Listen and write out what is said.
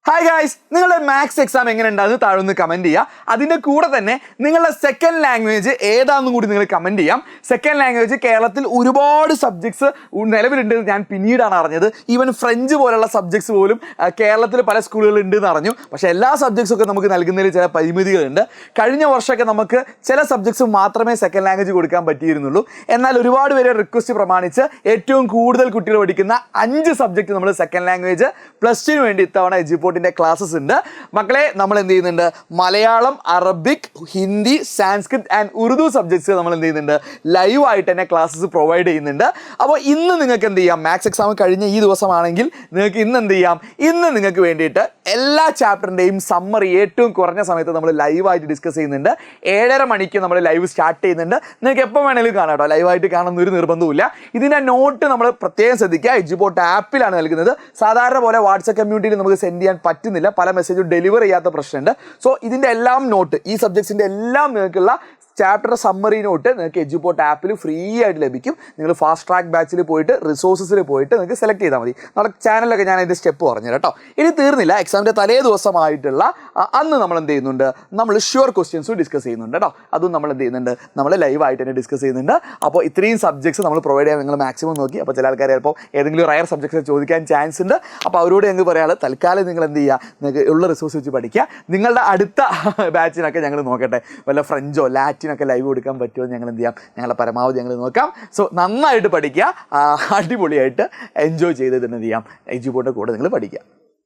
Hi guys, നിങ്ങളുടെ maths exam എങ്ങനെ ഉണ്ടാകുന്ന താഴെ ഒന്ന് കമൻറ്റ് ചെയ്യുക. അതിൻ്റെ കൂടെ തന്നെ നിങ്ങളുടെ സെക്കൻഡ് ലാംഗ്വേജ് ഏതാണെന്നും കൂടി നിങ്ങൾ കമൻറ്റ് ചെയ്യാം. സെക്കൻഡ് ലാംഗ്വേജ് കേരളത്തിൽ ഒരുപാട് സബ്ജക്ട്സ് നിലവിലുണ്ടെന്ന് ഞാൻ പിന്നീടാണ് അറിഞ്ഞത്. ഈവൻ ഫ്രഞ്ച് പോലുള്ള സബ്ജക്ട്സ് പോലും കേരളത്തിൽ പല സ്കൂളുകളിൽ ഉണ്ടെന്ന് അറിഞ്ഞു. പക്ഷേ എല്ലാ സബ്ജക്ട്സൊക്കെ നമുക്ക് നൽകുന്നതിൽ ചില പരിമിതികളുണ്ട്. കഴിഞ്ഞ വർഷമൊക്കെ നമുക്ക് ചില സബ്ജക്ട്സ് മാത്രമേ സെക്കൻഡ് ലാംഗ്വേജ് കൊടുക്കാൻ പറ്റിയിരുന്നുള്ളൂ. എന്നാൽ ഒരുപാട് പേരെ റിക്വസ്റ്റ് പ്രമാണിച്ച് ഏറ്റവും കൂടുതൽ കുട്ടികൾ പഠിക്കുന്ന 5 സബ്ജക്റ്റ് നമ്മൾ സെക്കൻഡ് ലാംഗ്വേജ് +2 വേണ്ടി ഇത്തവണ എജ്യൂപോർട്ടിൻ്റെ ക്ലാസ്സസ് ഉണ്ട്. മക്കളെ, നമ്മൾ എന്ത് ചെയ്യുന്നുണ്ട്? Malayalam, Arabic, Hindi, Sanskrit and Urdu subjects നമ്മൾ എന്ത് ചെയ്യുന്നുണ്ട്? ലൈവായിട്ട് തന്നെ ക്ലാസ്സസ് പ്രൊവൈഡ് ചെയ്യുന്നുണ്ട്. അപ്പോൾ ഇന്ന് നിങ്ങൾക്ക് എന്ത് ചെയ്യാം? മാത്സ് എക്സാം കഴിഞ്ഞ ഈ ദിവസമാണെങ്കിൽ നിങ്ങൾക്ക് ഇന്ന് എന്ത് ചെയ്യാം? ഇന്ന് നിങ്ങൾക്ക് വേണ്ടിയിട്ട് എല്ലാ ചാപ്റ്ററിൻ്റെയും സമ്മറി ഏറ്റവും കുറഞ്ഞ സമയത്ത് നമ്മൾ ലൈവായിട്ട് ഡിസ്കസ് ചെയ്യുന്നുണ്ട്. 7:30 മണിക്ക് നമ്മൾ ലൈവ് സ്റ്റാർട്ട് ചെയ്യുന്നുണ്ട്. നിങ്ങൾക്ക് എപ്പോൾ വേണമെങ്കിലും കാണാം കേട്ടോ. ലൈവായിട്ട് കാണുന്ന ഒരു നിർബന്ധമില്ല. ഇതിൻ്റെ നോട്ട് നമ്മൾ പ്രത്യേകം ശ്രദ്ധിക്കുക. എജ്യൂപോർട്ട് ആപ്പിലാണ് നൽകുന്നത്. സാധാരണ പോലെ വാട്സപ്പ് കമ്മ്യൂണിറ്റിയിൽ നമുക്ക് സെൻഡ് ചെയ്യാൻ പറ്റുന്നില്ല. പല മെസ്സേജും ഡെലിവർ ചെയ്യാത്ത പ്രശ്നമുണ്ട്. സോ ഇതിൻ്റെ എല്ലാം നോട്ട്, ഈ സബ്ജക്ട്സിൻ്റെ എല്ലാം നിങ്ങൾക്കുള്ള ചാപ്റ്റർ സമ്മറി നോട്ട് നിങ്ങൾക്ക് എജ്യൂപോർട്ട് ആപ്പിൽ ഫ്രീ ആയിട്ട് ലഭിക്കും. നിങ്ങൾ ഫാസ്റ്റ് ട്രാക്ക് ബാച്ചിൽ പോയിട്ട് റിസോഴ്സസിൽ പോയിട്ട് നിങ്ങൾക്ക് സെലക്ട് ചെയ്താൽ മതി. നമ്മുടെ ചാനലിലൊക്കെ ഞാൻ അതിൻ്റെ സ്റ്റെപ്പ് പറഞ്ഞു കേട്ടോ. ഇനി തീർന്നില്ല. എക്സാമിൻ്റെ തലേ ദിവസമായിട്ടുള്ള അന്ന് നമ്മൾ എന്ത് ചെയ്യുന്നുണ്ട്? നമ്മൾ ഷുവർ ക്വസ്റ്റ്യൻസും ഡിസ്കസ് ചെയ്യുന്നുണ്ട് കേട്ടോ. അതും നമ്മൾ എന്ത് ചെയ്യുന്നുണ്ട്? നമ്മൾ ലൈവായിട്ട് തന്നെ ഡിസ്കസ് ചെയ്യുന്നുണ്ട്. അപ്പോൾ ഇത്രയും സബ്ജക്ട്സ് നമ്മൾ പ്രൊവൈഡ് ചെയ്യാൻ നിങ്ങൾ മാക്സിമം നോക്കി. അപ്പോൾ ചില ആൾക്കാർ ചിലപ്പോൾ ഏതെങ്കിലും റയർ സബ്ജക്ട്സ് ചോദിക്കാൻ ചാൻസ് ഉണ്ട്. അപ്പോൾ അവരോട് ഞങ്ങൾക്ക് പറയാനുള്ളത്, തൽക്കാലം നിങ്ങൾ എന്ത് ചെയ്യുക? നിങ്ങൾക്ക് ഉള്ള റിസോഴ്സ് വെച്ച് പഠിക്കുക. നിങ്ങളുടെ അടുത്ത ബാച്ചിനൊക്കെ ഞങ്ങൾ നോക്കട്ടെ, വല്ല ഫ്രഞ്ചോ ലാറ്റിനൊക്കെ ലൈവ് കൊടുക്കാൻ പറ്റുമോ ഞങ്ങൾ എന്ത് ചെയ്യാം? ഞങ്ങളുടെ പരമാവധി ഞങ്ങൾ നോക്കാം. സോ നന്നായിട്ട് പഠിക്കുക, അടിപൊളിയായിട്ട് എൻജോയ് ചെയ്ത് തന്നെ എന്ത് ചെയ്യാം? എജ്യൂപോർട്ടിൻ്റെ കൂടെ നിങ്ങൾ പഠിക്കുക.